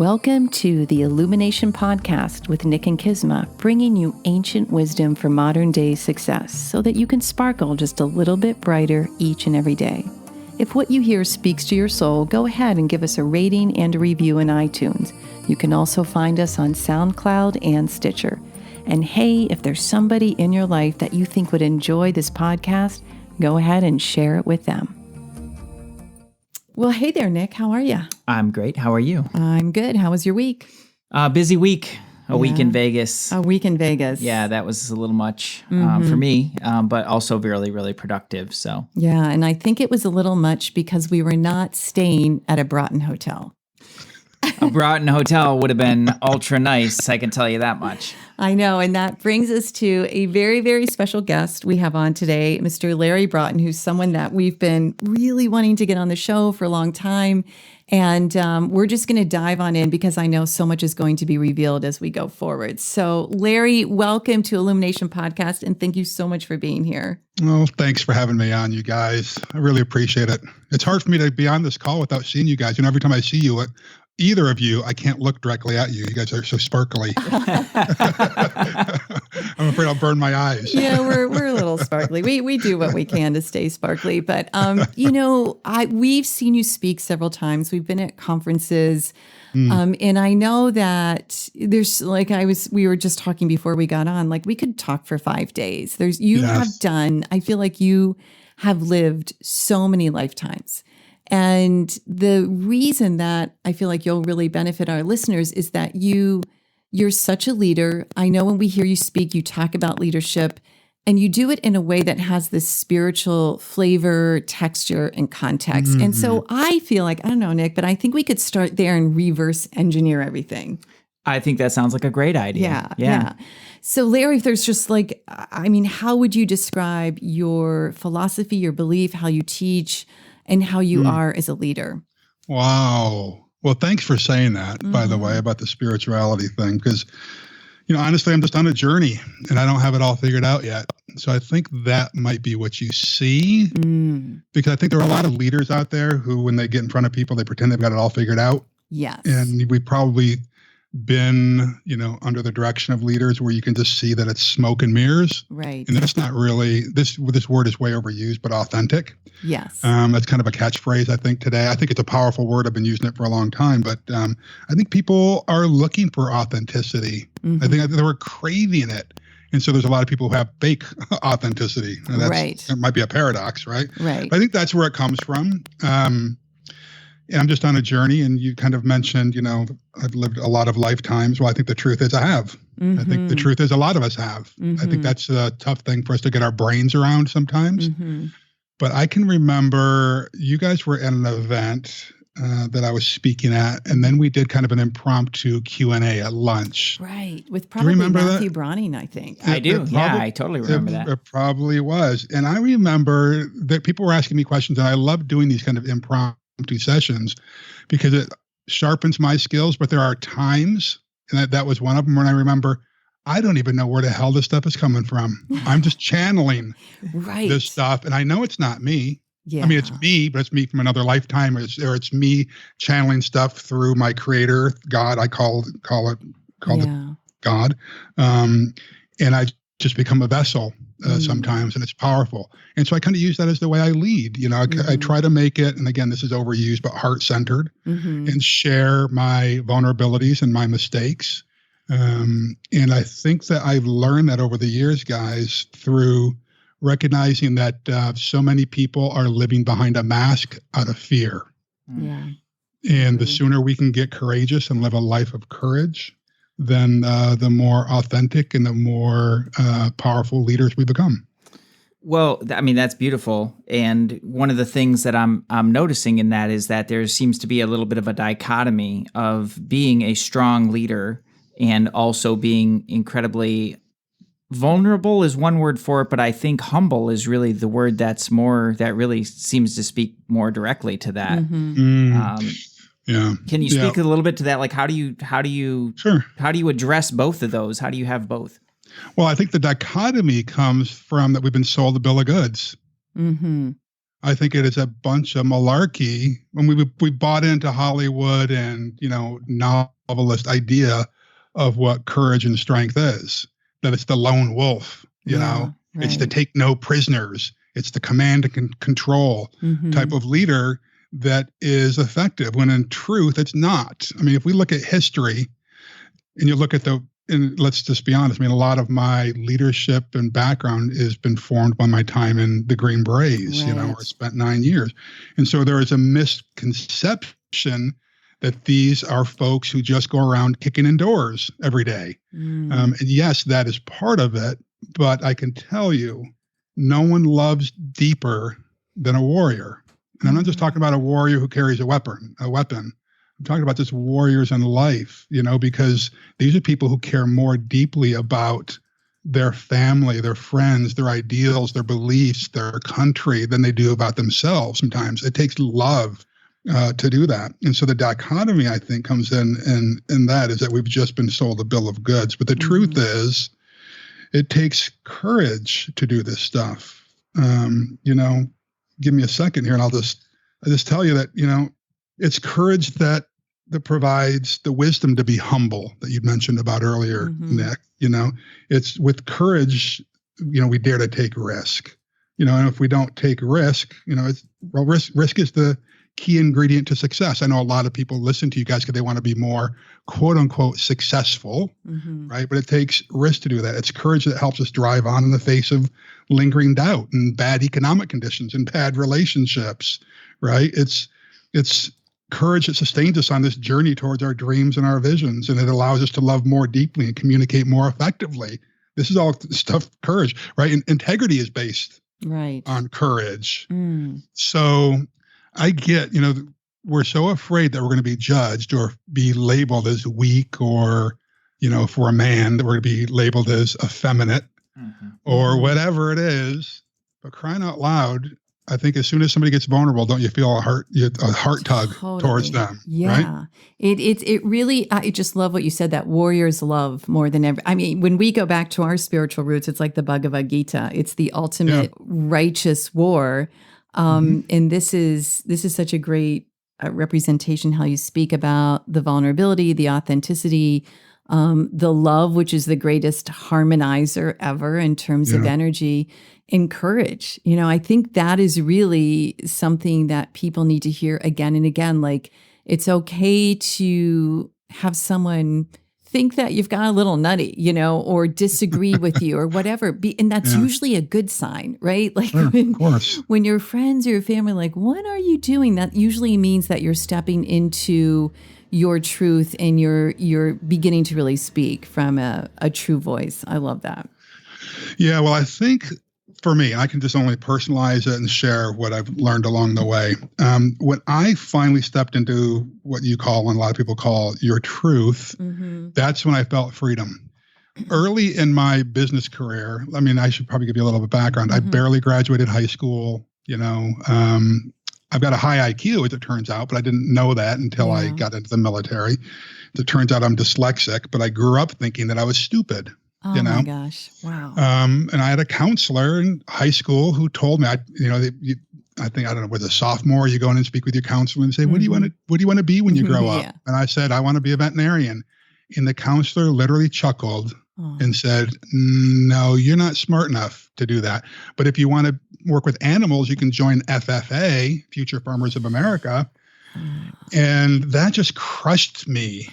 Welcome to the Illumination Podcast with Nick and Kisma, bringing you ancient wisdom for modern day success so that you can sparkle just a little bit brighter each and every day. If what you hear speaks to your soul, go ahead and give us a rating and a review in iTunes. You can also find us on SoundCloud and Stitcher. And hey, if there's somebody in your life that you think would enjoy this podcast, go ahead and share it with them. Well, hey there, Nick. How are you? I'm great. How are you? I'm good. How was your week? Busy week. A week in Vegas. A week in Vegas. Yeah, that was a little much for me, but also really, really productive. So yeah, and I think it was a little much because we were not staying at a Broughton hotel. A Broughton hotel would have been ultra nice, I can tell you that much. I know, and that brings us to a very, very special guest we have on today, Mr. Larry Broughton, who's someone that we've been really wanting to get on the show for a long time. And we're just going to dive on in because I know so much is going to be revealed as we go forward. So, Larry, welcome to Illumination Podcast, and thank you so much for being here. Well, thanks for having me on, you guys. I really appreciate it. It's hard for me to be on this call without seeing you guys. Every time I see you, either of you, I can't look directly at you. You guys are so sparkly. I'm afraid I'll burn my eyes. Yeah, we're a little sparkly. We do what we can to stay sparkly. But, we've seen you speak several times. We've been at conferences. And I know that there's we were just talking before we got on, we could talk for 5 days. I feel like you have lived so many lifetimes. And the reason that I feel like you'll really benefit our listeners is that you're such a leader. I know when we hear you speak, you talk about leadership and you do it in a way that has this spiritual flavor, texture, and context. Mm-hmm. And so I feel like, I don't know, Nick, but I think we could start there and reverse engineer everything. I think that sounds like a great idea. Yeah. So Larry, if there's just how would you describe your philosophy, your belief, how you teach, and how you are as a leader? Wow. Well, thanks for saying that, by the way, about the spirituality thing, because, honestly, I'm just on a journey and I don't have it all figured out yet. So I think that might be what you see, because I think there are a lot of leaders out there who, when they get in front of people, they pretend they've got it all figured out. Yes. And we've probably been, under the direction of leaders where you can just see that it's smoke and mirrors. Right. And that's not really, this word is way overused, but authentic. Yes. That's kind of a catchphrase, I think, today. I think it's a powerful word. I've been using it for a long time, but I think people are looking for authenticity. I think they were craving it. And so there's a lot of people who have fake authenticity. Right. It might be a paradox, right? Right. But I think that's where it comes from. I'm just on a journey, and you kind of mentioned, I've lived a lot of lifetimes. Well, I think the truth is I have. I think the truth is a lot of us have. I think that's a tough thing for us to get our brains around sometimes. But I can remember you guys were at an event that I was speaking at, and then we did kind of an impromptu Q&A at lunch. Right, with probably Matthew Broughton, I think. I do. I totally remember that. It probably was. And I remember that people were asking me questions, and I love doing these kind of impromptu sessions because it sharpens my skills. But there are times, and that was one of them, when I remember, I don't even know where the hell this stuff is coming from. I'm just channeling this stuff, and I know it's not me. Yeah. I mean, it's me, but it's me from another lifetime, or it's me channeling stuff through my creator, God. I call it God, and I just become a vessel sometimes, and it's powerful. And so I kind of use that as the way I lead. I try to make it, and again, this is overused, but heart-centered, and share my vulnerabilities and my mistakes. And I think that I've learned that over the years, guys, through recognizing that so many people are living behind a mask out of fear. Yeah. And the sooner we can get courageous and live a life of courage, then the more authentic and the more powerful leaders we become. Well, that's beautiful. And one of the things that I'm noticing in that is that there seems to be a little bit of a dichotomy of being a strong leader and also being incredibly vulnerable is one word for it, but I think humble is really the word that really seems to speak more directly to that. Yeah. Can you speak a little bit to that? Like, how do you address both of those? How do you have both? Well, I think the dichotomy comes from that we've been sold a bill of goods. I think it is a bunch of malarkey. When we bought into Hollywood and, novelist idea of what courage and strength is, that it's the lone wolf, it's to take no prisoners. It's the command and control type of leader that is effective, when in truth, it's not. I mean, if we look at history and you look at and let's just be honest, I mean, a lot of my leadership and background has been formed by my time in the Green Berets, where I spent 9 years. And so there is a misconception that these are folks who just go around kicking in doors every day. And yes, that is part of it, but I can tell you, no one loves deeper than a warrior. And I'm not just talking about a warrior who carries a weapon. I'm talking about just warriors in life, because these are people who care more deeply about their family, their friends, their ideals, their beliefs, their country than they do about themselves. Sometimes it takes love to do that. And so the dichotomy, I think, comes in that is that we've just been sold a bill of goods. But the truth is, it takes courage to do this stuff. Give me a second here and I'll just tell you that, it's courage that provides the wisdom to be humble that you mentioned about earlier, Nick. It's with courage, we dare to take risk, and if we don't take risk, risk is the key ingredient to success. I know a lot of people listen to you guys because they want to be more quote unquote successful, right? But it takes risk to do that. It's courage that helps us drive on in the face of lingering doubt and bad economic conditions and bad relationships, right? It's courage that sustains us on this journey towards our dreams and our visions, and it allows us to love more deeply and communicate more effectively. This is all stuff, courage, right? And integrity is based on courage. So I get, we're so afraid that we're going to be judged or be labeled as weak, or, if we're a man, that we're going to be labeled as effeminate or whatever it is. But crying out loud, I think as soon as somebody gets vulnerable, don't you feel a heart tug towards them? Yeah. Right? It really, I just love what you said, that warriors love more than ever. I mean, when we go back to our spiritual roots, it's like the Bhagavad Gita. It's the ultimate righteous war. And this is such a great representation, how you speak about the vulnerability, the authenticity, the love, which is the greatest harmonizer ever in terms of energy, and courage. I think that is really something that people need to hear again and again. Like, it's okay to have someone think that you've got a little nutty, or disagree with you or whatever. And that's usually a good sign, right? Like when your friends or your family are like, what are you doing? That usually means that you're stepping into your truth and you're beginning to really speak from a true voice. I love that. Yeah, well, I think for me, I can just only personalize it and share what I've learned along the way. When I finally stepped into what you call, and a lot of people call, your truth, that's when I felt freedom. Early in my business career, I mean, I should probably give you a little bit of background. I barely graduated high school, I've got a high IQ, as it turns out, but I didn't know that until I got into the military. As it turns out, I'm dyslexic, but I grew up thinking that I was stupid. Oh my gosh! Wow. And I had a counselor in high school who told me, I think, I don't know, with a sophomore, you go in and speak with your counselor and say, what do you want to be when you grow up? And I said, I want to be a veterinarian. And the counselor literally chuckled and said, no, you're not smart enough to do that. But if you want to work with animals, you can join FFA, Future Farmers of America. And that just crushed me,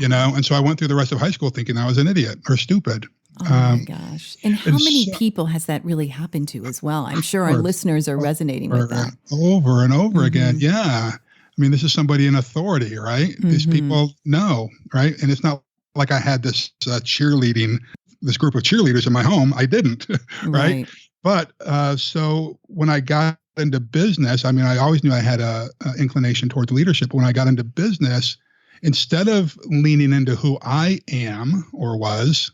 and so I went through the rest of high school thinking I was an idiot or stupid. Oh my gosh. And how many people has that really happened to as well? I'm sure our listeners are resonating with that. Over and over again. Yeah. I mean, this is somebody in authority, right? These people know, right? And it's not like I had this this group of cheerleaders in my home. I didn't, right? But so when I got into business, I mean, I always knew I had a inclination towards leadership. But when I got into business, instead of leaning into who I am or was,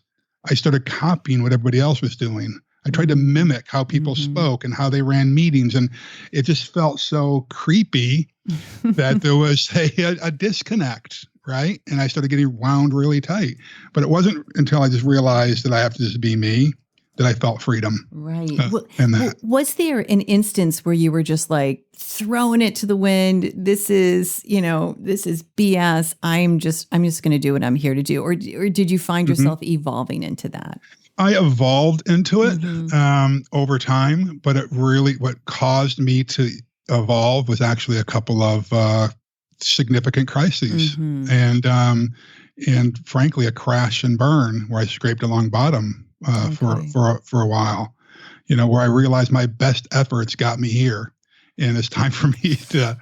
I started copying what everybody else was doing. I tried to mimic how people spoke and how they ran meetings. And it just felt so creepy that there was a disconnect, right? And I started getting wound really tight. But it wasn't until I just realized that I have to just be me, that I felt freedom. Right. In that. Was there an instance where you were just like throwing it to the wind? This is BS. I'm just going to do what I'm here to do. Or did you find yourself evolving into that? I evolved into it over time, but what caused me to evolve was actually a couple of significant crises, and frankly, a crash and burn where I scraped along bottom for a while. Where I realized my best efforts got me here, and it's time for me to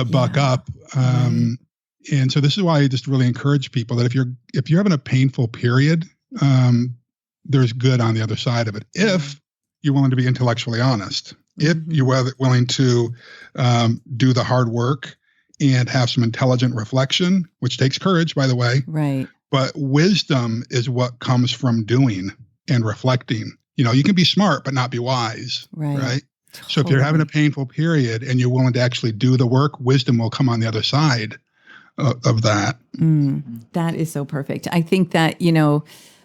buck up. And so this is why I just really encourage people that if you're having a painful period, there's good on the other side of it. If you're willing to be intellectually honest, if you're willing to do the hard work and have some intelligent reflection, which takes courage, by the way. Right. But wisdom is what comes from doing and reflecting. You can be smart, but not be wise. Right. Totally. So if you're having a painful period and you're willing to actually do the work, wisdom will come on the other side of that. That is so perfect. I think that,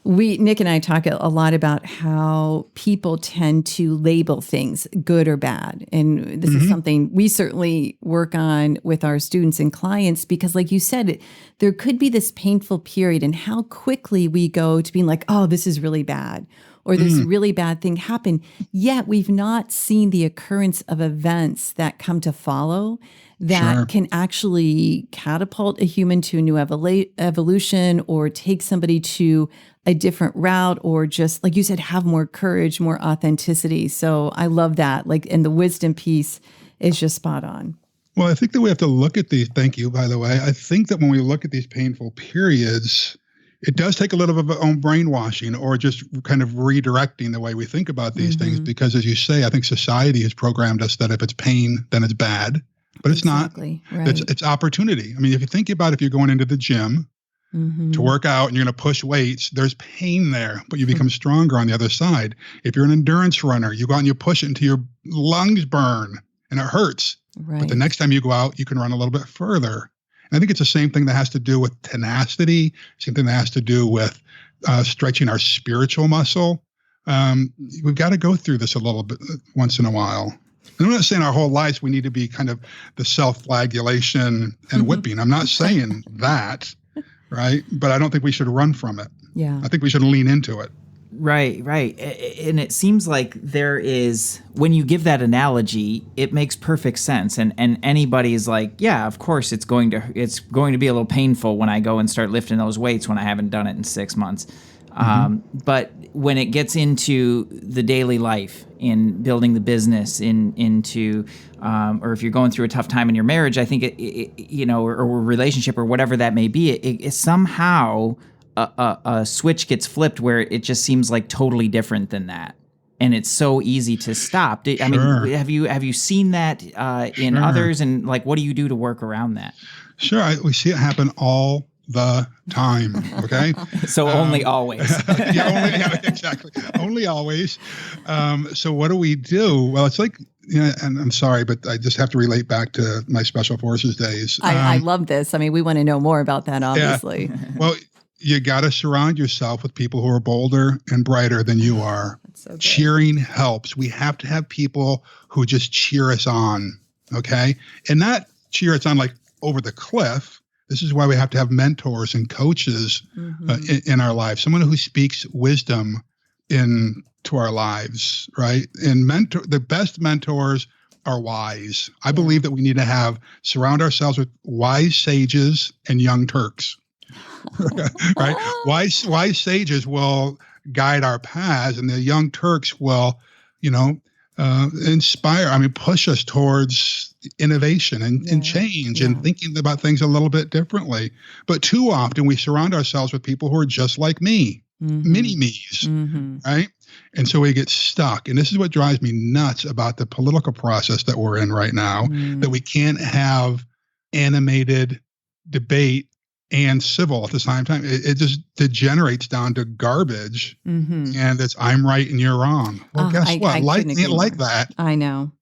Nick and I talk a lot about how people tend to label things good or bad. And this is something we certainly work on with our students and clients, because like you said, there could be this painful period and how quickly we go to being like, oh, this is really bad, or this really bad thing happened. Yet we've not seen the occurrence of events that come to follow that can actually catapult a human to a new evolution, or take somebody to a different route, or just, like you said, have more courage, more authenticity. So I love that. And the wisdom piece is just spot on. Well, I think that we have to look at these. Thank you, by the way. I think that when we look at these painful periods, it does take a little bit of our own brainwashing, or just kind of redirecting the way we think about these things. Because as you say, I think society has programmed us that if it's pain, then it's bad. But it's not. Right. It's opportunity. I mean, if you think about if you're going into the gym to work out and you're going to push weights, there's pain there, but you become stronger on the other side. If you're an endurance runner, you go out and you push it until your lungs burn and it hurts. Right. But the next time you go out, you can run a little bit further. And I think it's the same thing that has to do with tenacity, same thing that has to do with stretching our spiritual muscle. We've got to go through this a little bit once in a while. And I'm not saying our whole lives we need to be kind of the self-flagellation and whipping. I'm not saying that, right? But I don't think we should run from it. Yeah. I think we should lean into it. Right. And it seems like there is, when you give that analogy, it makes perfect sense. And anybody is like, yeah, of course it's going to be a little painful when I go and start lifting those weights when I haven't done it in 6 months. But when it gets into the daily life, in building the business, into or if you're going through a tough time in your marriage, I think or relationship or whatever that may be, it somehow a switch gets flipped where it just seems like totally different than that, and it's so easy to stop. I mean, have you seen that in others, and like, what do you do to work around that? Sure, we see it happen all the time. Okay. So only always. Exactly. Only always. So what do we do? Well, it's like, and I'm sorry, but I just have to relate back to my Special Forces days. I love this. I mean, we want to know more about that, obviously. Yeah. Well, you got to surround yourself with people who are bolder and brighter than you are. So cheering helps. We have to have people who just cheer us on. Okay. And not cheer us on like over the cliff. This is why we have to have mentors and coaches in our lives. Someone who speaks wisdom into our lives, right? And the best mentors are wise. I believe that we need to surround ourselves with wise sages and young Turks, right? Wise sages will guide our paths, and the young Turks will, inspire, push us towards innovation and change and thinking about things a little bit differently. But too often we surround ourselves with people who are just like me, mini me's, right? And so we get stuck. And this is what drives me nuts about the political process that we're in right now, that we can't have animated debate and civil at the same time. It just degenerates down to garbage, and it's I'm right and you're wrong. Well, guess what? Life ain't like that. I know.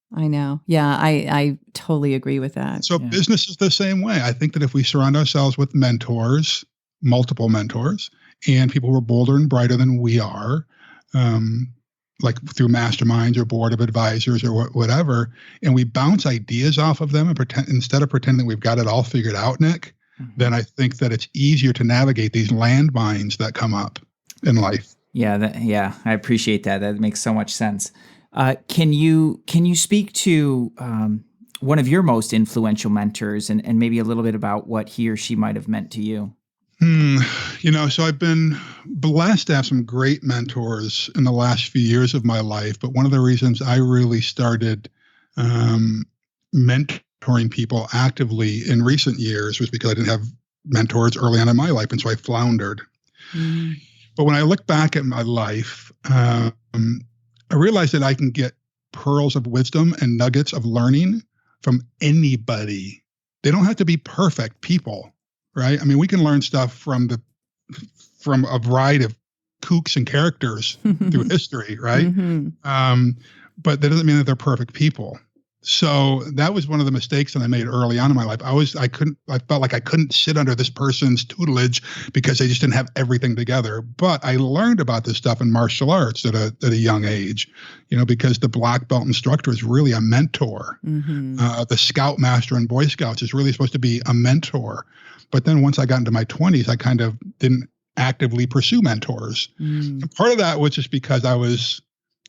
Yeah, I totally agree with that. So business is the same way. I think that if we surround ourselves with mentors, multiple mentors, and people who are bolder and brighter than we are, like through masterminds or board of advisors or whatever, and we bounce ideas off of them and pretend, instead of pretending we've got it all figured out, Nick, then I think that it's easier to navigate these landmines that come up in life. Yeah, I appreciate that. That makes so much sense. Can you speak to one of your most influential mentors and maybe a little bit about what he or she might have meant to you? So I've been blessed to have some great mentors in the last few years of my life. But one of the reasons I really started mentoring people actively in recent years was because I didn't have mentors early on in my life. And so I floundered. Mm. But when I look back at my life, I realized that I can get pearls of wisdom and nuggets of learning from anybody. They don't have to be perfect people. Right. I mean, we can learn stuff from a variety of kooks and characters through history. Right. Mm-hmm. But that doesn't mean that they're perfect people. So that was one of the mistakes that I made early on in my life. I felt like I couldn't sit under this person's tutelage because they just didn't have everything together. But I learned about this stuff in martial arts at a young age, because the black belt instructor is really a mentor. Mm-hmm. The scout master in Boy Scouts is really supposed to be a mentor. But then once I got into my 20s, I kind of didn't actively pursue mentors. Mm. And part of that was just because I was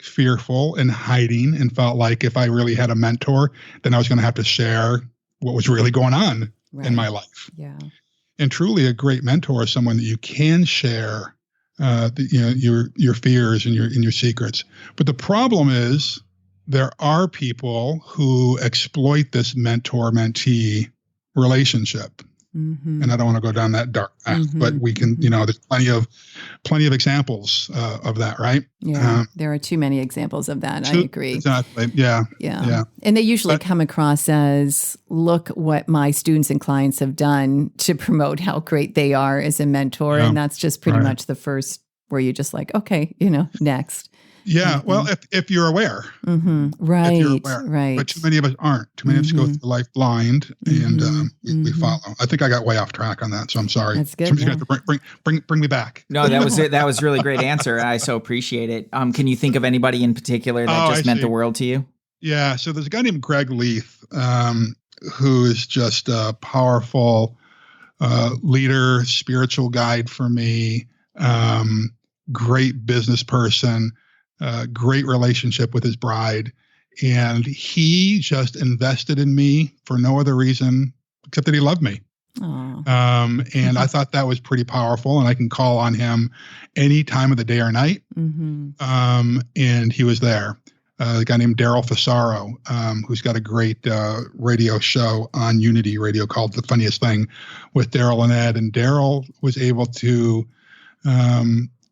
fearful and hiding and felt like if I really had a mentor, then I was going to have to share what was really going on in my life. Yeah. And truly a great mentor is someone that you can share your fears and your secrets. But the problem is there are people who exploit this mentor-mentee relationship. Mm-hmm. And I don't want to go down that dark path, but we can, there's plenty of examples of that, right? Yeah, there are too many examples of that. I agree. Exactly. Yeah. And they usually come across as, look what my students and clients have done to promote how great they are as a mentor. Yeah. And that's just pretty much the first where you're just like, okay, next. Yeah. Well, if you're aware. Mm-hmm. Right. If you're aware. Right. But too many of us aren't. Too many of us go through life blind and we follow. I think I got way off track on that, so I'm sorry. That's good. Somebody's going to have to bring me back. No, that was it. That was a really great answer. I so appreciate it. Can you think of anybody in particular that just meant the world to you? Yeah. So there's a guy named Greg Leith, who is just a powerful leader, spiritual guide for me, great business person. Great relationship with his bride. And he just invested in me for no other reason except that he loved me. And I thought that was pretty powerful. And I can call on him any time of the day or night. Mm-hmm. And he was there. A guy named Daryl Fasaro, who's got a great radio show on Unity Radio called The Funniest Thing with Daryl and Ed. And Daryl was able to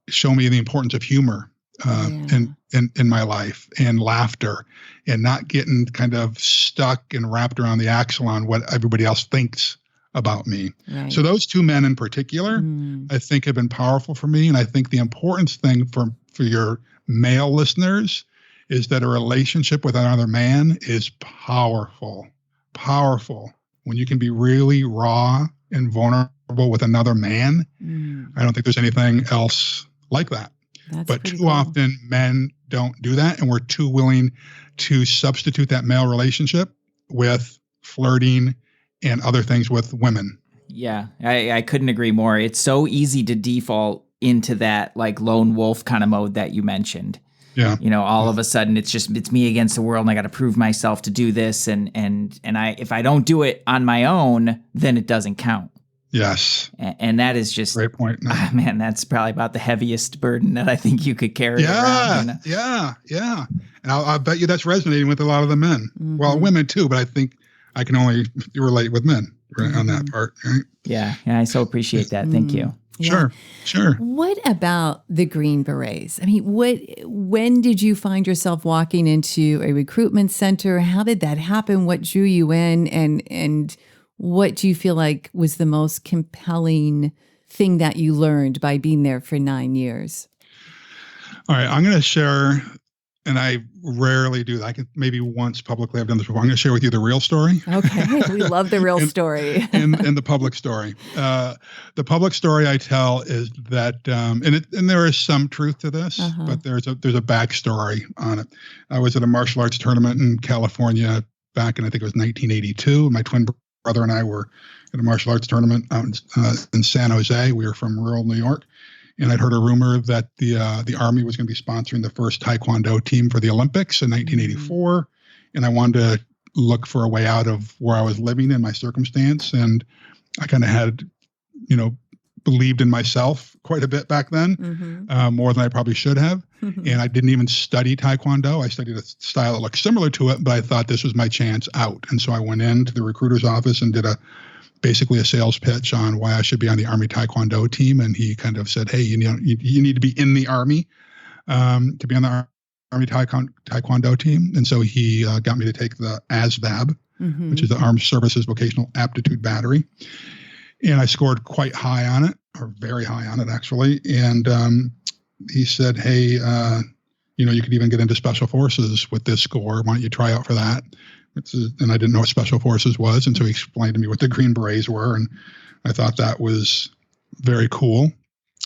show me the importance of humor. In my life and laughter and not getting kind of stuck and wrapped around the axle on what everybody else thinks about me. Right. So those two men in particular, I think have been powerful for me. And I think the important thing for your male listeners is that a relationship with another man is powerful. When you can be really raw and vulnerable with another man, I don't think there's anything else like that. But too often men don't do that. And we're too willing to substitute that male relationship with flirting and other things with women. Yeah, I couldn't agree more. It's so easy to default into that like lone wolf kind of mode that you mentioned. Yeah. All of a sudden it's me against the world and I got to prove myself to do this. And if I don't do it on my own, then it doesn't count. Yes. And that is just great point. No. Man, that's probably about the heaviest burden that I think you could carry around. Yeah. And I'll bet you that's resonating with a lot of the men. Mm-hmm. Well, women too, but I think I can only relate with men on that part. Right? Yeah, I so appreciate that. Thank you. Yeah. Sure. What about the Green Berets? I mean, when did you find yourself walking into a recruitment center? How did that happen? What drew you in? And what do you feel like was the most compelling thing that you learned by being there for 9 years? All right. I'm going to share and I rarely do that. I can maybe once publicly I've done this before. I'm going to share with you the real story. Okay. We love the real story. and the public story. The public story I tell is that, and there is some truth to this, but there's a backstory on it. I was at a martial arts tournament in California back in, I think it was 1982. My twin brother and I were at a martial arts tournament out in San Jose. We were from rural New York. And I'd heard a rumor that the Army was going to be sponsoring the first Taekwondo team for the Olympics in 1984. And I wanted to look for a way out of where I was living in my circumstance. And I kind of had, believed in myself quite a bit back then, more than I probably should have. And I didn't even study Taekwondo. I studied a style that looked similar to it, but I thought this was my chance out. And so I went into the recruiter's office and did basically a sales pitch on why I should be on the Army Taekwondo team. And he kind of said, hey, you need to be in the Army to be on the Army Taekwondo team. And so he got me to take the ASVAB, which is the Armed Services Vocational Aptitude Battery. And I scored quite high on it, or very high on it, actually. And he said, hey, you could even get into Special Forces with this score. Why don't you try out for that? And I didn't know what Special Forces was. And so he explained to me what the Green Berets were. And I thought that was very cool.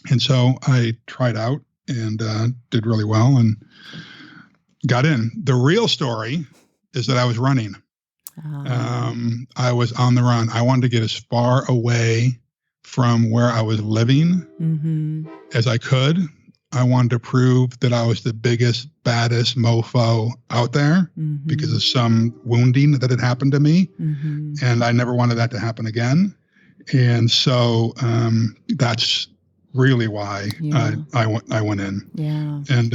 And so I tried out and did really well and got in. The real story is that I was running. I was on the run. I wanted to get as far away from where I was living as I could. I wanted to prove that I was the biggest, baddest mofo out there because of some wounding that had happened to me. And I never wanted that to happen again. And so that's really why I went in. Yeah. And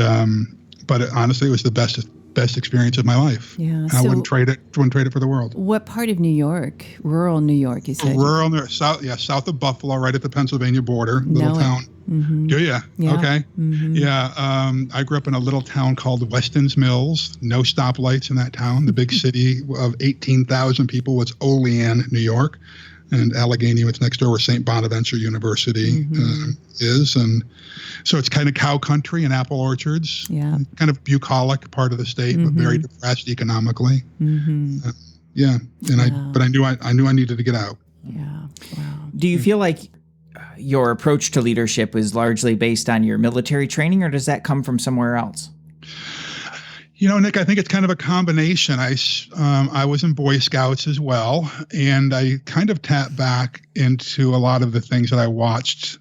but honestly, it was the best experience of my life. Yeah. I wouldn't trade it for the world. What part of New York? Rural New York, you said? Rural, south of Buffalo, right at the Pennsylvania border, little town. Do you? Yeah. Okay. Yeah. I grew up in a little town called Weston's Mills. No stoplights in that town. The big city of 18,000 people was Olean, New York. And Allegheny, what's next door, where St. Bonaventure University is. And so it's kind of cow country and apple orchards. Yeah. Kind of bucolic part of the state, but very depressed economically. Yeah. And I knew I needed to get out. Yeah. Wow. Do you feel like your approach to leadership is largely based on your military training, or does that come from somewhere else? Nick, I think it's kind of a combination. I was in Boy Scouts as well, and I kind of tapped back into a lot of the things that I watched.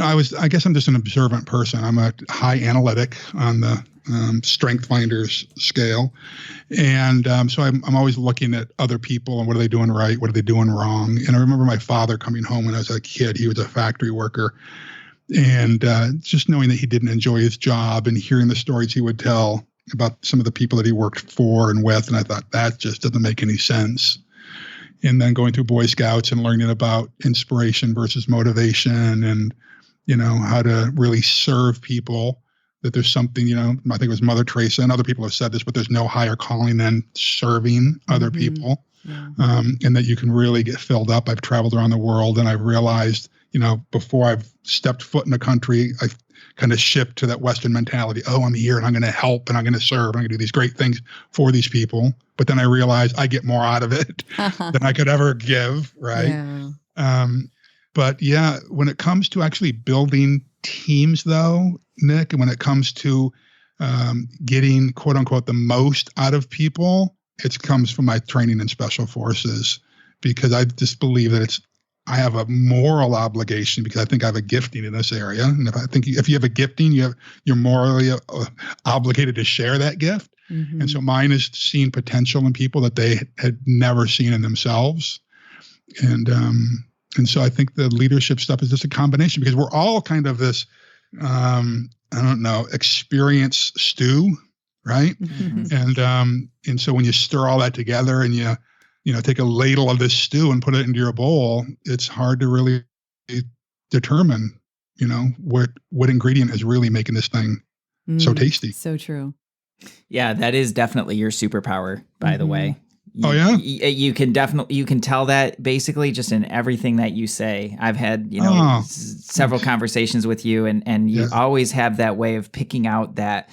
I guess I'm just an observant person. I'm a high analytic on the Strength Finders scale. And so I'm always looking at other people and what are they doing right? What are they doing wrong? And I remember my father coming home when I was a kid. He was a factory worker. And just knowing that he didn't enjoy his job and hearing the stories he would tell about some of the people that he worked for and with. And I thought, that just doesn't make any sense. And then going through Boy Scouts and learning about inspiration versus motivation and, how to really serve people, that there's something, I think it was Mother Teresa and other people have said this, but there's no higher calling than serving other people. Yeah. And that you can really get filled up. I've traveled around the world and I've realized, before I've stepped foot in a country, I've kind of shift to that Western mentality. Oh, I'm here and I'm going to help and I'm going to serve. I'm going to do these great things for these people. But then I realized I get more out of it than I could ever give. Right. Yeah. But yeah, when it comes to actually building teams though, Nick, and when it comes to getting quote unquote the most out of people, it comes from my training in Special Forces, because I just believe that I have a moral obligation, because I think I have a gifting in this area. And if you have a gifting, you're morally obligated to share that gift. And so mine is seeing potential in people that they had never seen in themselves. And so I think the leadership stuff is just a combination, because we're all kind of this, experience stew, right? And so when you stir all that together and you take a ladle of this stew and put it into your bowl, it's hard to really determine, what ingredient is really making this thing so tasty. So true. Yeah, that is definitely your superpower, by the way. Oh yeah? You can tell that basically just in everything that you say. I've had, several conversations with you and you always have that way of picking out that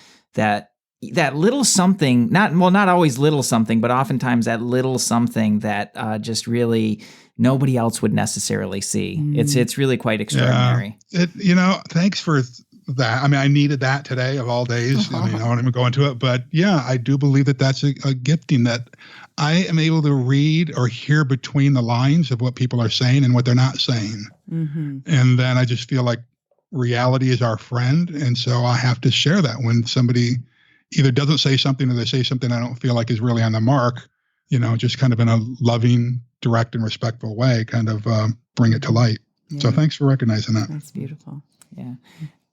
that little something, not always little something, but oftentimes that little something that just really nobody else would necessarily see. It's really quite extraordinary. Thanks for that. I mean, I needed that today of all days. I mean, I won't even go into it, but yeah, I do believe that that's a gifting, that I am able to read or hear between the lines of what people are saying and what they're not saying. And then I just feel like reality is our friend. And so I have to share that when somebody either doesn't say something or they say something I don't feel like is really on the mark, just kind of in a loving, direct and respectful way, kind of bring it to light. Yeah. So thanks for recognizing that. That's beautiful. Yeah.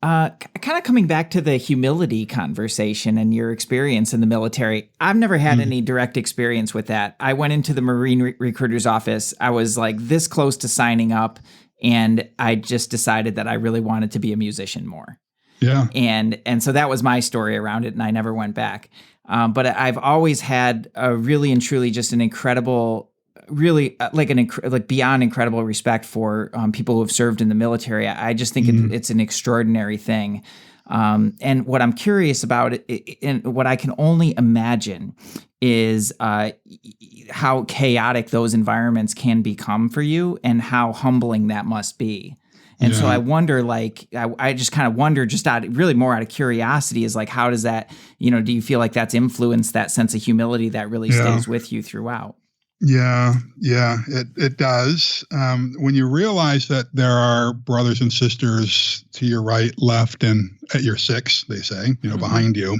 Kind of coming back to the humility conversation and your experience in the military, I've never had any direct experience with that. I went into the Marine recruiter's office. I was like this close to signing up, and I just decided that I really wanted to be a musician more. Yeah. And so that was my story around it, and I never went back. But I've always had a really and truly just an incredible, really like beyond incredible respect for people who have served in the military. I just think it's an extraordinary thing. And what I'm curious about, and what I can only imagine, is how chaotic those environments can become for you and how humbling that must be. And so I wonder, I just kind of wonder, just more out of curiosity, is like, how does that, do you feel like that's influenced that sense of humility that really stays with you throughout? Yeah, it does. When you realize that there are brothers and sisters to your right, left, and at your six, they say, behind you,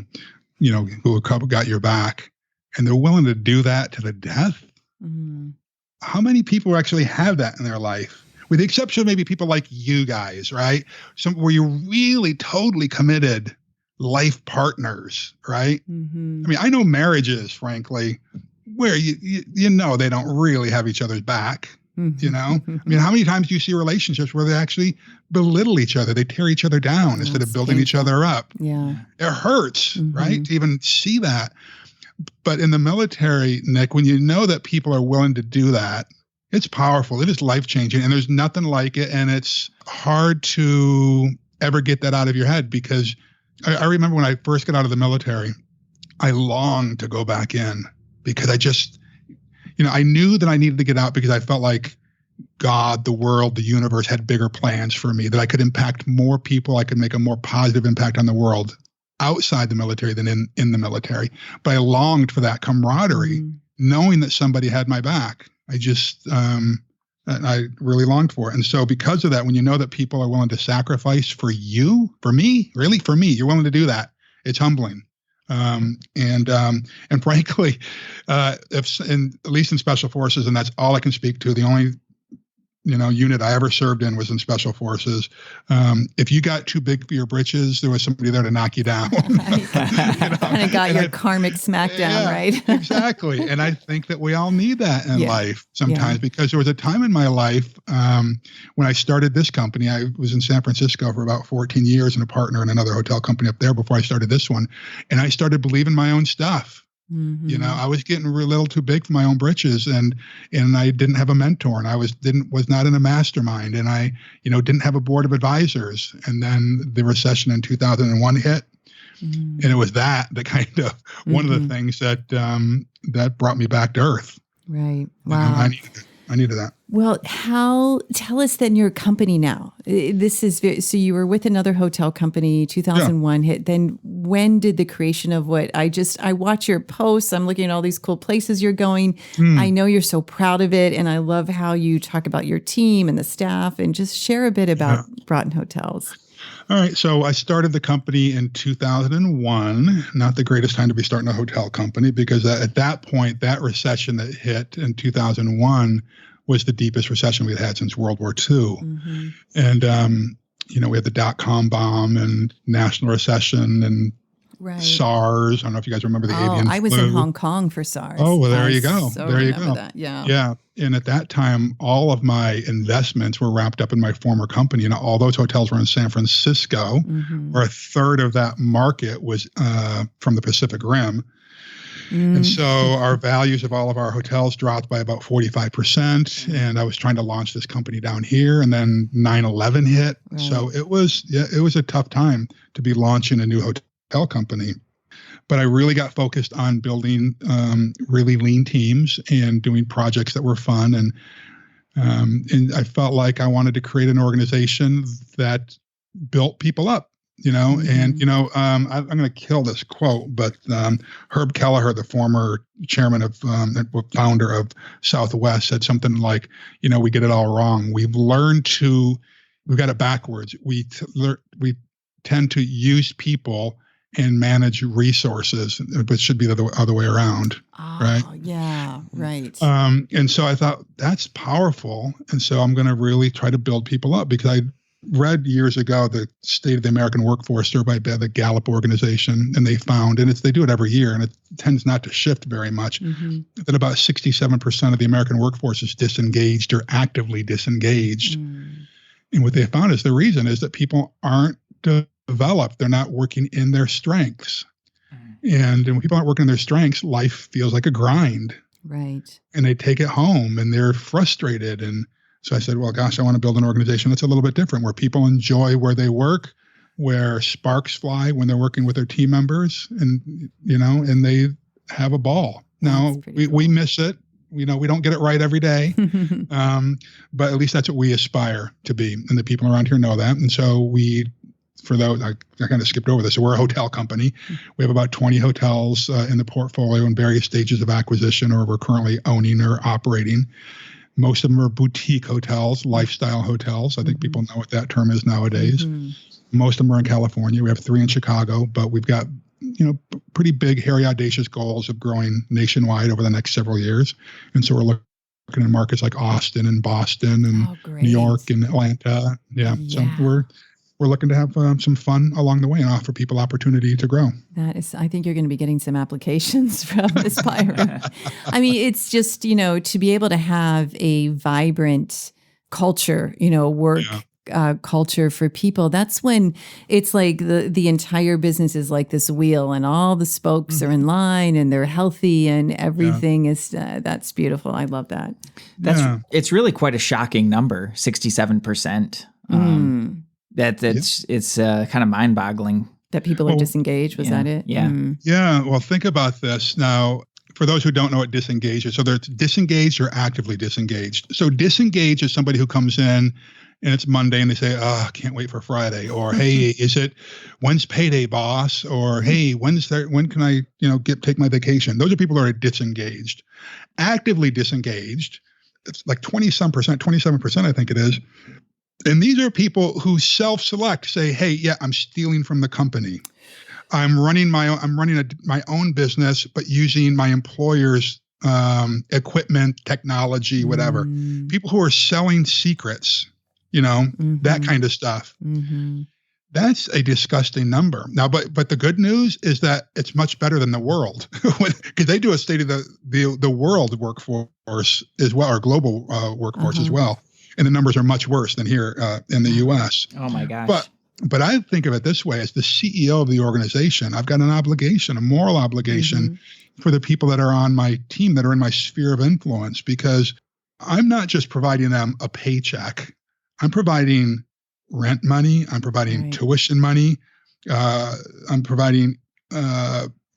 who have got your back, and they're willing to do that to the death. How many people actually have that in their life? With the exception of maybe people like you guys, right? Where you're really totally committed life partners, right? I mean, I know marriages, frankly, where they don't really have each other's back. I mean, how many times do you see relationships where they actually belittle each other? They tear each other down instead of building each other up. Yeah, it hurts, right, to even see that. But in the military, Nick, when you know that people are willing to do that, it's powerful. It is life-changing, and there's nothing like it. And it's hard to ever get that out of your head, because I remember when I first got out of the military, I longed to go back in, because I just, I knew that I needed to get out because I felt like God, the world, the universe had bigger plans for me, that I could impact more people. I could make a more positive impact on the world outside the military than in the military. But I longed for that camaraderie, knowing that somebody had my back. I just, I really longed for it. And so because of that, when you know that people are willing to sacrifice for you, for me, you're willing to do that, it's humbling. And frankly, at least in special forces, and that's all I can speak to, the only unit I ever served in was in special forces. If you got too big for your britches, there was somebody there to knock you down. Kind of got your karmic smackdown, right? Exactly. And I think that we all need that in life sometimes, because there was a time in my life when I started this company. I was in San Francisco for about 14 years and a partner in another hotel company up there before I started this one. And I started believing my own stuff. I was getting a little too big for my own britches, and I didn't have a mentor, and I was not in a mastermind, and I, didn't have a board of advisors. And then the recession in 2001 hit, and it was that kind of one of the things that that brought me back to earth. Right. Wow. I needed that. Well, tell us then your company now. This is, so you were with another hotel company, 2001 hit. Then when did the creation of what I watch your posts. I'm looking at all these cool places you're going. I know you're so proud of it. And I love how you talk about your team and the staff, and just share a bit about Broughton Hotels. All right. So I started the company in 2001. Not the greatest time to be starting a hotel company, because at that point, that recession that hit in 2001 was the deepest recession we'd had since World War II. And, we had the dot-com bomb and national recession and SARS. I don't know if you guys remember the avian flu. I was in Hong Kong for SARS. Oh, well, there you go. There you go. That. Yeah. Yeah. And at that time, all of my investments were wrapped up in my former company. And all those hotels were in San Francisco, where a third of that market was from the Pacific Rim. And so our values of all of our hotels dropped by about 45%. And I was trying to launch this company down here, and then 9/11 hit. Right. So it was a tough time to be launching a new hotel company. But I really got focused on building really lean teams and doing projects that were fun. And I felt like I wanted to create an organization that built people up, and, I'm going to kill this quote, but Herb Kelleher, the former chairman founder of Southwest, said something like, we get it all wrong. We've got it backwards. We tend to use people and manage resources, but it should be the other way around. Right? Yeah, right. And so I thought that's powerful. And so I'm going to really try to build people up, because I read years ago the State of the American Workforce survey by the Gallup organization, and they found, and they do it every year, and it tends not to shift very much, that about 67% of the American workforce is disengaged or actively disengaged. And what they found is the reason is that people aren't developed. They're not working in their strengths. And when people aren't working in their strengths, life feels like a grind. Right. And they take it home and they're frustrated. And so I said, well, gosh, I want to build an organization that's a little bit different, where people enjoy where they work, where sparks fly when they're working with their team members, and, and they have a ball. Now, we miss it. We don't get it right every day, but at least that's what we aspire to be. And the people around here know that. And so for those, I kind of skipped over this. So we're a hotel company. We have about 20 hotels in the portfolio in various stages of acquisition, or we're currently owning or operating. Most of them are boutique hotels, lifestyle hotels. I think people know what that term is nowadays. Most of them are in California. We have 3 in Chicago, but we've got, pretty big, hairy, audacious goals of growing nationwide over the next several years. And so we're looking at markets like Austin and Boston and New York and Atlanta. Yeah. So we're looking to have some fun along the way and offer people opportunity to grow. I think you're going to be getting some applications from Aspire. I mean, it's just, to be able to have a vibrant culture, work culture for people. That's when it's like the entire business is like this wheel, and all the spokes are in line, and they're healthy, and everything is, that's beautiful. I love that. It's really quite a shocking number, 67%. It's kind of mind-boggling. That people are disengaged. Was that it? Yeah. Yeah. Well, think about this now. For those who don't know what disengaged is, so they're disengaged or actively disengaged. So disengaged is somebody who comes in and it's Monday and they say, "Oh, I can't wait for Friday," or "Hey, when's payday, boss?" Or "Hey, when can I, take my vacation?" Those are people who are disengaged. Actively disengaged, it's like 20-some%, 27%, I think it is. And these are people who self-select, say, "Hey, yeah, I'm stealing from the company. I'm running my own business, but using my employer's equipment, technology, whatever." People who are selling secrets, that kind of stuff. That's a disgusting number. Now, but the good news is that it's much better than the world, because they do a state of the world workforce as well, or global workforce as well. And the numbers are much worse than here in the U.S. Oh my gosh. But I think of it this way: as the CEO of the organization, I've got an obligation, a moral obligation for the people that are on my team, that are in my sphere of influence, because I'm not just providing them a paycheck. I'm providing rent money. I'm providing tuition money. I'm providing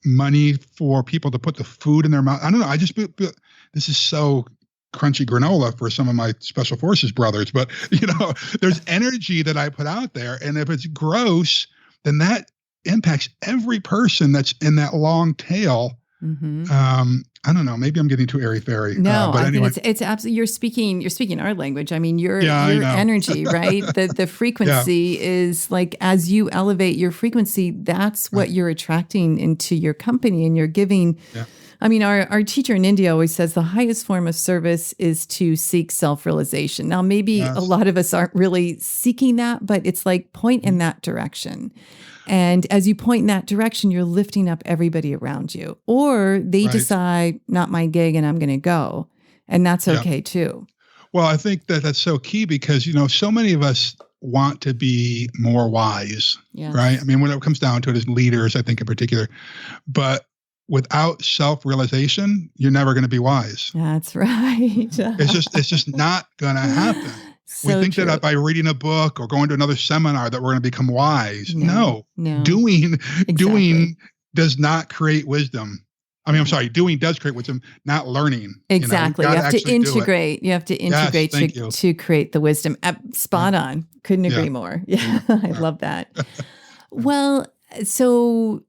money for people to put the food in their mouth. I don't know. This is so crunchy granola for some of my special forces brothers, but there's energy that I put out there, and if it's gross, then that impacts every person that's in that long tail. I don't know. Maybe I'm getting too airy-fairy. No, but I anyway. think it's absolutely. You're speaking our language. I mean, your energy, right? The frequency is like, as you elevate your frequency, that's what you're attracting into your company, and you're giving. Yeah. I mean, our teacher in India always says the highest form of service is to seek self-realization. Now, maybe a lot of us aren't really seeking that, but it's like point in that direction. And as you point in that direction, you're lifting up everybody around you. Or they decide, not my gig, and I'm going to go. And that's okay too. Well, I think that's so key, because, so many of us want to be more wise, right? I mean, when it comes down to it, as leaders, I think in particular, but without self-realization, you're never going to be wise. That's right. It's just not going to happen. We think that by reading a book or going to another seminar that we're going to become wise. No. Doing does not create wisdom. I mean, I'm sorry, doing does create wisdom, not learning. Exactly. You have to integrate. You have to integrate to create the wisdom. Spot on. Couldn't agree more. Yeah, I love that. Well, so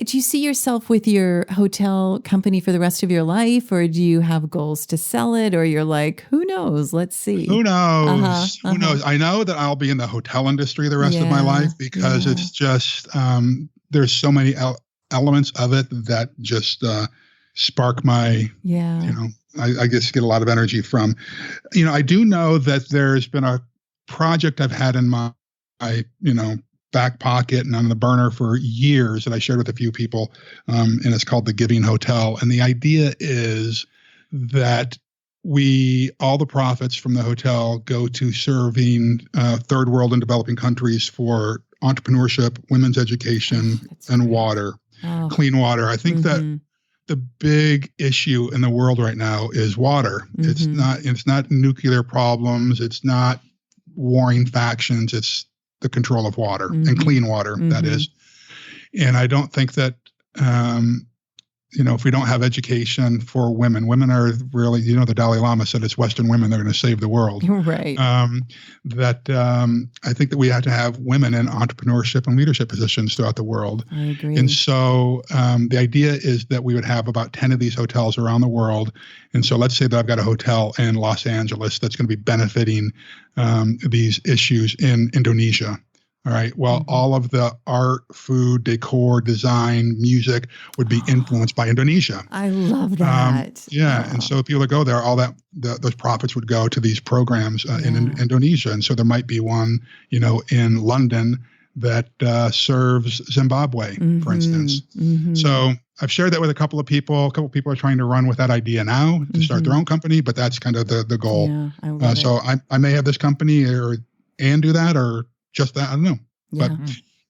do you see yourself with your hotel company for the rest of your life, or do you have goals to sell it, or you're like, who knows? Let's see. Who knows? Who knows? I know that I'll be in the hotel industry the rest of my life because it's just, there's so many elements of it that just spark my, I guess get a lot of energy from. I do know that there's been a project I've had in my back pocket and on the burner for years that I shared with a few people, and it's called the Giving Hotel. And the idea is that all the profits from the hotel go to serving third world and developing countries for entrepreneurship, women's education, and water, clean water. I think that the big issue in the world right now is water. It's not nuclear problems. It's not warring factions. It's the control of water and clean water, that is. And I don't think that, if we don't have education for women are really, the Dalai Lama said it's Western women that are going to save the world. Right. I think that we have to have women in entrepreneurship and leadership positions throughout the world. I agree. And so the idea is that we would have about 10 of these hotels around the world. And so let's say that I've got a hotel in Los Angeles that's going to be benefiting these issues in Indonesia. All right. Well, all of the art, food, decor, design, music would be influenced by Indonesia. I love that. And so people that go there, those profits would go to these programs in Indonesia. And so there might be one, in London that serves Zimbabwe, for instance. So I've shared that with a couple of people. A couple of people are trying to run with that idea now to start their own company, but that's kind of the goal. Yeah, I love it. So I may have this company and do that, or just that, I don't know. But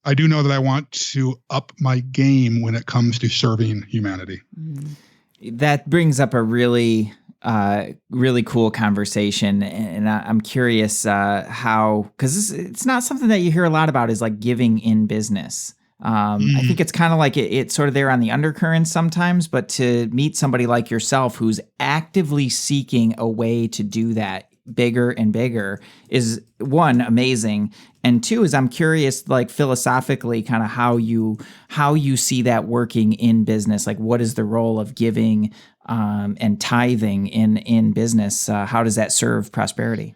I do know that I want to up my game when it comes to serving humanity. That brings up a really cool conversation. And I'm curious how, because it's not something that you hear a lot about, is like giving in business. I think it's kind of like it's sort of there on the undercurrent sometimes, but to meet somebody like yourself who's actively seeking a way to do that bigger and bigger is, one, amazing, and two is I'm curious, like philosophically, kind of how you see that working in business. Like, what is the role of giving and tithing in business? How does that serve prosperity?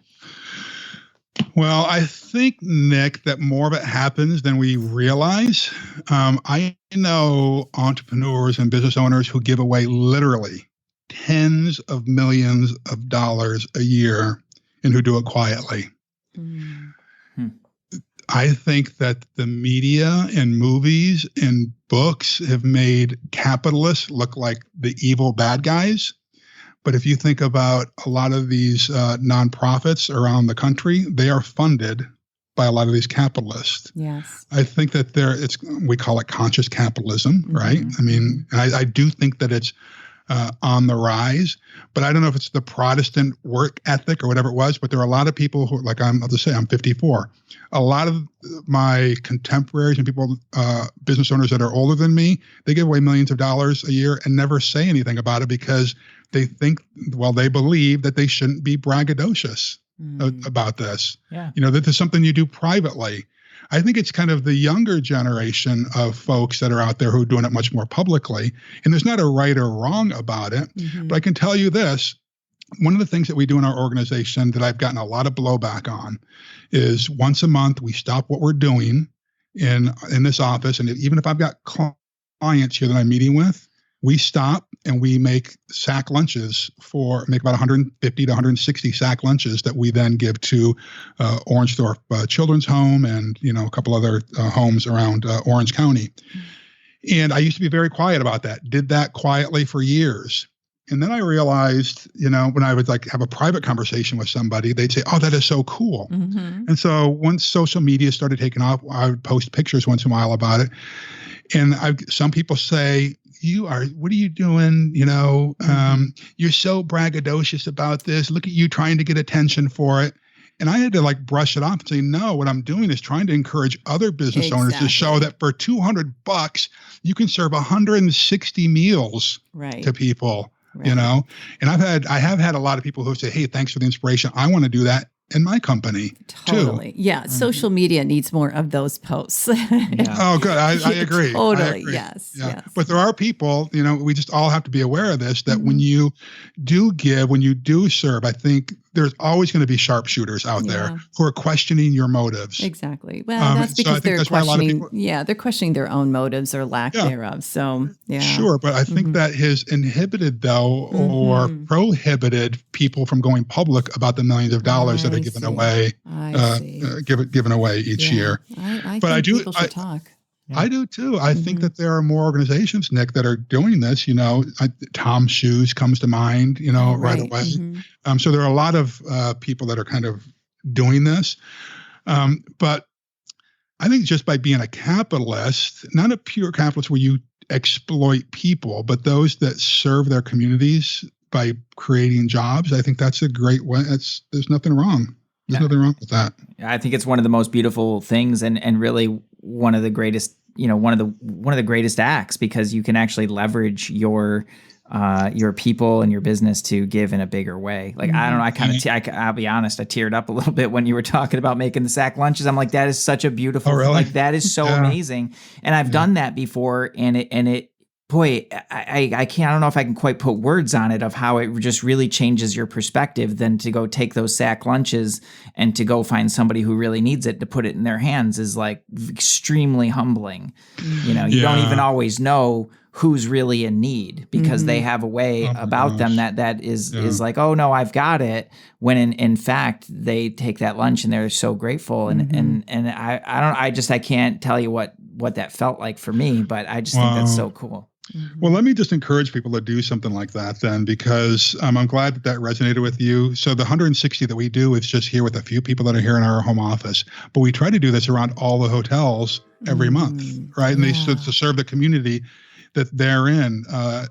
Well, I think, Nick, that more of it happens than we realize. I know entrepreneurs and business owners who give away literally tens of millions of dollars a year and who do it quietly. I think that the media and movies and books have made capitalists look like the evil bad guys. But if you think about a lot of these nonprofits around the country, they are funded by a lot of these capitalists. Yes. I think that we call it conscious capitalism, right? I mean, I do think that it's on the rise, but I don't know if it's the Protestant work ethic or whatever it was, but there are a lot of people who, like I'll just say I'm 54. A lot of my contemporaries and people, business owners that are older than me, they give away millions of dollars a year and never say anything about it because they believe that they shouldn't be braggadocious about this. Yeah. That there's something you do privately. I think it's kind of the younger generation of folks that are out there who are doing it much more publicly. And there's not a right or wrong about it. But I can tell you this. One of the things that we do in our organization that I've gotten a lot of blowback on is once a month we stop what we're doing in this office. And even if I've got clients here that I'm meeting with, we stop and we make sack lunches make about 150 to 160 sack lunches that we then give to Orangethorpe Children's Home and a couple other homes around Orange County. And I used to be very quiet about that. Did that quietly for years. And then I realized, when I would have a private conversation with somebody, they'd say, "Oh, that is so cool." And so once social media started taking off, I would post pictures once in a while about it. And some people say, what are you doing? You're so braggadocious about this. Look at you trying to get attention for it. And I had to like brush it off and say, no, what I'm doing is trying to encourage other business owners to show that for $200, you can serve 160 meals to people, you know? And I have had a lot of people who say, hey, thanks for the inspiration. I want to do that in my company totally. too. Yeah. Social media needs more of those posts. Oh, good. I agree. Totally. I agree. Yes. Yeah. Yes. But there are people, you know, we just all have to be aware of this, that when you do give, when you do serve, I think there's always going to be sharpshooters out there who are questioning your motives. Exactly. Well, that's because they're questioning. They're questioning their own motives or lack thereof. So, Sure, but I think that has inhibited, though, or prohibited people from going public about the millions of dollars that are given away, given away each year. I think people should talk. I do too. I think that there are more organizations, Nick, that are doing this. You know, Tom's Shoes comes to mind, you know, right away. So there are a lot of people that are kind of doing this. But I think just by being a capitalist, not a pure capitalist where you exploit people, but those that serve their communities by creating jobs, I think that's a great way. There's nothing wrong. There's nothing wrong with that. I think it's one of the most beautiful things, and really one of the greatest, you know, one of the greatest acts, because you can actually leverage your people and your business to give in a bigger way. Like, I don't know, I'll be honest, I teared up a little bit when you were talking about making the sack lunches. I'm like, that is such a beautiful, like, that is so amazing. And I've done that before, and it, boy, I can't, I don't know if I can quite put words on it of how it just really changes your perspective than to go take those sack lunches and to go find somebody who really needs it to put it in their hands is like extremely humbling. You know, you don't even always know who's really in need because they have a way about them that is like, oh no, I've got it. When in fact, they take that lunch and they're so grateful. And I can't tell you what that felt like for me, but I just think that's so cool. Well, let me just encourage people to do something like that then, because I'm glad that resonated with you. So the 160 that we do is just here with a few people that are here in our home office, but we try to do this around all the hotels every month, right? And to serve the community that they're in.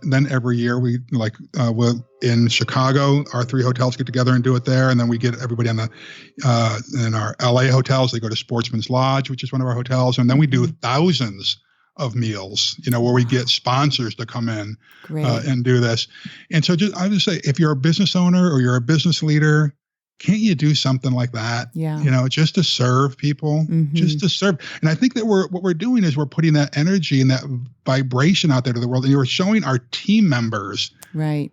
Then every year we'll in Chicago, our 3 hotels get together and do it there. And then we get everybody in our LA hotels. They go to Sportsman's Lodge, which is one of our hotels. And then we do thousands of meals, you know, where we get sponsors to come in and do this. And so I would say, if you're a business owner or you're a business leader, can't you do something like that? Yeah. You know, just to serve people, just to serve. And I think that what we're doing is we're putting that energy and that vibration out there to the world. And you're showing our team members, right,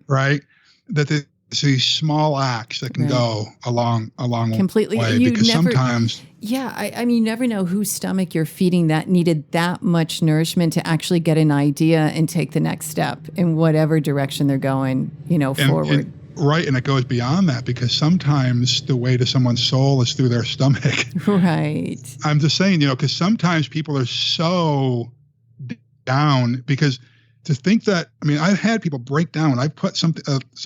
that there's these small acts that can go a long completely way. Because sometimes... I mean, you never know whose stomach you're feeding that needed that much nourishment to actually get an idea and take the next step in whatever direction they're going, you know, forward. Right. And it goes beyond that, because sometimes the way to someone's soul is through their stomach. Right. I'm just saying, you know, because sometimes people are so down, because to think that, I mean, I've had people break down when I put something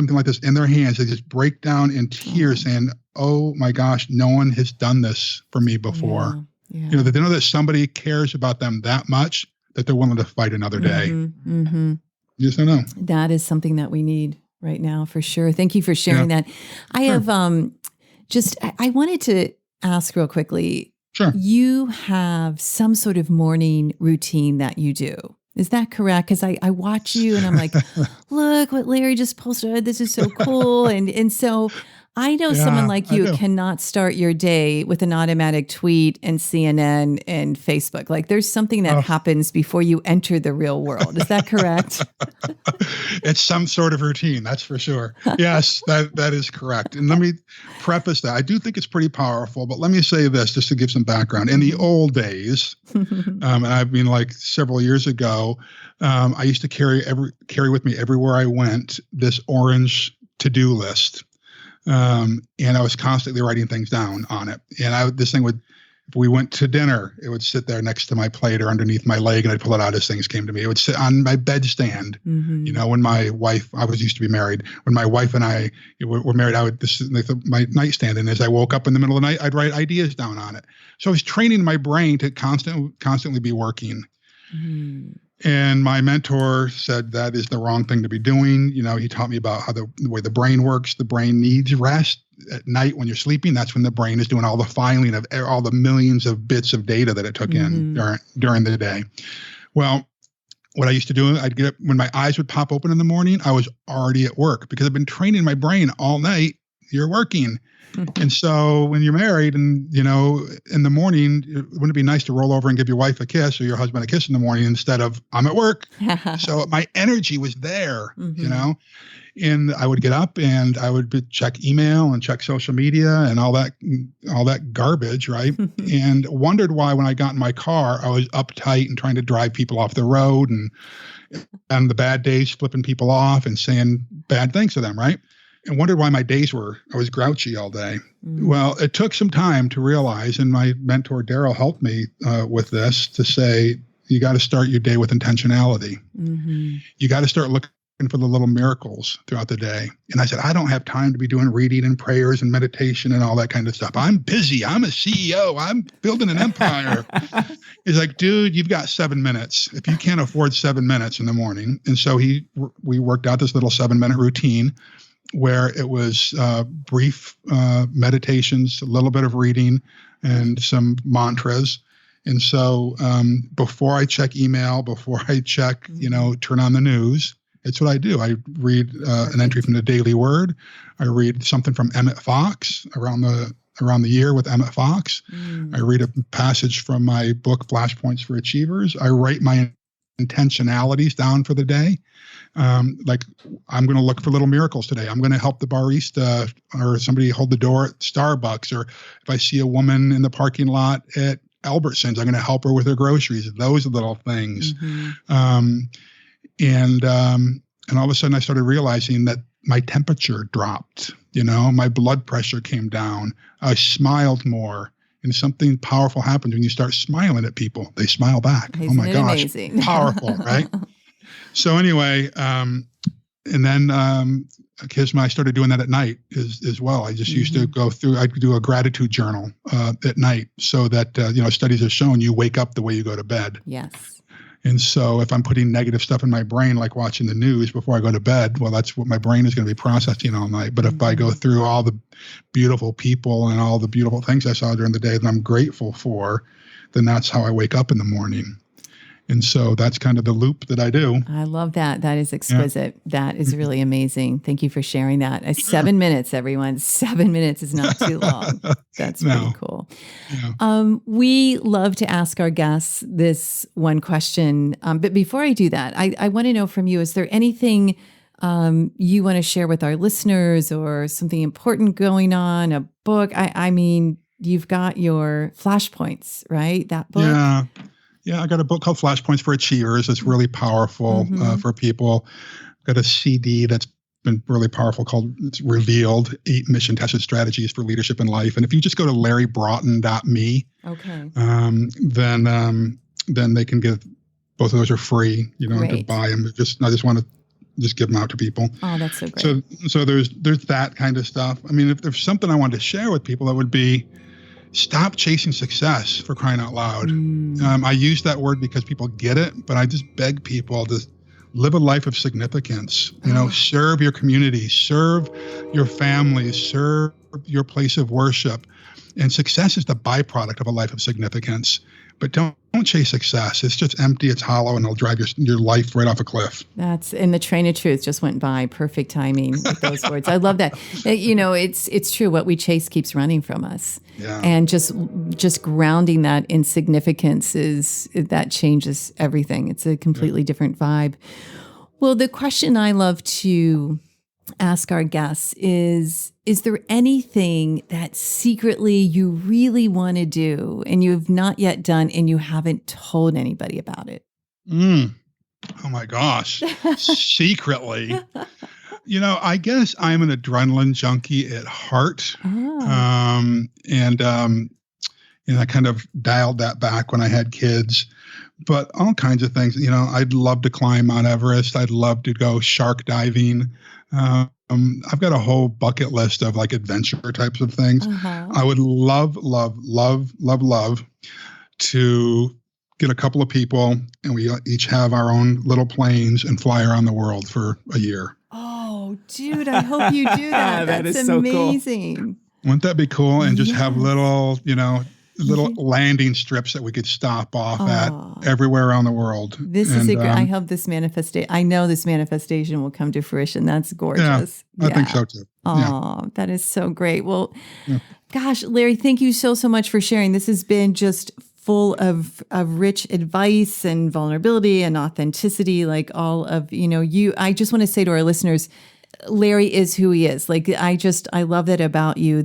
like this in their hands. They just break down in tears saying, oh my gosh, no one has done this for me before. You know, that they know that somebody cares about them that much that they're willing to fight another day. You just don't know. That is something that we need right now, for sure. Thank you for sharing that. I have I wanted to ask real quickly. Sure. You have some sort of morning routine that you do. Is that correct? Because I watch you and I'm like, look what Larry just posted. This is so cool. And so I know someone like you cannot start your day with an automatic tweet and CNN and Facebook. Like, there's something that happens before you enter the real world. Is that correct? It's some sort of routine, that's for sure. Yes, that is correct. And let me preface that. I do think it's pretty powerful, but let me say this just to give some background. In the old days, and I mean like several years ago, I used to carry with me everywhere I went this orange to-do list. And I was constantly writing things down on it. And this thing would, if we went to dinner, it would sit there next to my plate or underneath my leg, and I'd pull it out as things came to me. It would sit on my bedstand. You know, when my wife, I used to be married. When my wife and I were married, this is like my nightstand. And as I woke up in the middle of the night, I'd write ideas down on it. So I was training my brain to constantly be working. And my mentor said that is the wrong thing to be doing. He taught me about how the way the brain works. The brain needs rest at night when you're sleeping. That's when the brain is doing all the filing of all the millions of bits of data that it took in during the day. Well, what I used to do, I'd get up when my eyes would pop open in the morning, I was already at work because I've been training my brain all night. You're working. And so when you're married and, in the morning, wouldn't it be nice to roll over and give your wife a kiss or your husband a kiss in the morning instead of I'm at work? So my energy was there, and I would get up and I would check email and check social media and all that garbage, right? And wondered why when I got in my car, I was uptight and trying to drive people off the road and on the bad days, flipping people off and saying bad things to them, right? And wondered why my days I was grouchy all day. Well, it took some time to realize, and my mentor, Daryl, helped me with this to say, you got to start your day with intentionality. You got to start looking for the little miracles throughout the day. And I said, I don't have time to be doing reading and prayers and meditation and all that kind of stuff. I'm busy. I'm a CEO. I'm building an empire. He's like, dude, you've got 7 minutes. If you can't afford 7 minutes in the morning. And so we worked out this little 7-minute routine where it was brief meditations, a little bit of reading, and some mantras. And so before I check email, before I check, turn on the news, it's what I do. I read an entry from the Daily Word. I read something from Emmett Fox around the year with Emmett Fox. I read a passage from my book, Flashpoints for Achievers. I write my intentionalities down for the day. Like I'm going to look for little miracles today. I'm going to help the barista or somebody hold the door at Starbucks. Or if I see a woman in the parking lot at Albertsons, I'm going to help her with her groceries. Those little things. And all of a sudden I started realizing that my temperature dropped, my blood pressure came down. I smiled more. And something powerful happens when you start smiling at people. They smile back. Isn't oh my gosh, amazing? Powerful, right? So anyway, and then I started doing that at night as well. I just used to go through, I could do a gratitude journal at night so that, studies have shown you wake up the way you go to bed. Yes. And so if I'm putting negative stuff in my brain, like watching the news before I go to bed, well, that's what my brain is going to be processing all night. But if I go through all the beautiful people and all the beautiful things I saw during the day that I'm grateful for, then that's how I wake up in the morning. And so that's kind of the loop that I do. I love that. That is exquisite. Yeah. That is really amazing. Thank you for sharing that. 7 minutes, everyone. 7 minutes is not too long. That's pretty cool. Yeah. We love to ask our guests this one question. But before I do that, I want to know from you, is there anything you want to share with our listeners or something important going on, a book? I mean, you've got your Flashpoints, right? That book? Yeah. Yeah, I got a book called Flashpoints for Achievers. It's really powerful for people. I've got a CD that's been really powerful called it's Revealed, 8 Mission-Tested Strategies for Leadership in Life. And if you just go to larrybroughton.me, then they can get, both of those are free, to buy them. I just want to give them out to people. Oh, that's so great. So there's that kind of stuff. I mean, if there's something I wanted to share with people, that would be, stop chasing success, for crying out loud. I use that word because people get it, but I just beg people to live a life of significance. Serve your community, serve your family, serve your place of worship. And success is the byproduct of a life of significance. But don't chase success. It's just empty, it's hollow, and it'll drive your life right off a cliff. And the train of truth just went by. Perfect timing with those words. I love that. It's true. What we chase keeps running from us. Yeah. And just grounding that in significance that changes everything. It's a completely different vibe. Well, the question I love to ask our guests is there anything that secretly you really want to do and you have not yet done and you haven't told anybody about it? Oh my gosh. Secretly. I guess I'm an adrenaline junkie at heart. Oh. I kind of dialed that back when I had kids. But all kinds of things. I'd love to climb Mount Everest. I'd love to go shark diving. I've got a whole bucket list of like adventure types of things. I would love, love, love, love, love to get a couple of people, and we each have our own little planes and fly around the world for a year. Oh, dude, I hope you do that. That That's is so cool. amazing. Wouldn't that be cool? And just have Yes. little, little landing strips that we could stop off at everywhere around the world. This is I hope this I know this manifestation will come to fruition. That's gorgeous. Yeah, I think so too. Oh, that is so great. Well, gosh, Larry, thank you so much for sharing. This has been just full of rich advice and vulnerability and authenticity, like all of, you. I just want to say to our listeners, Larry is who he is. Like, I love that about you.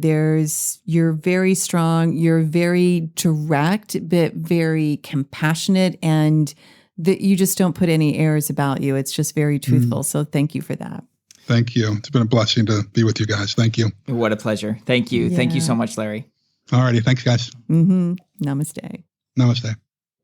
You're very strong. You're very direct, but very compassionate, and that you just don't put any airs about you. It's just very truthful. So thank you for that. Thank you. It's been a blessing to be with you guys. Thank you. What a pleasure. Thank you. Yeah. Thank you so much, Larry. All righty. Thanks, guys. Namaste. Namaste.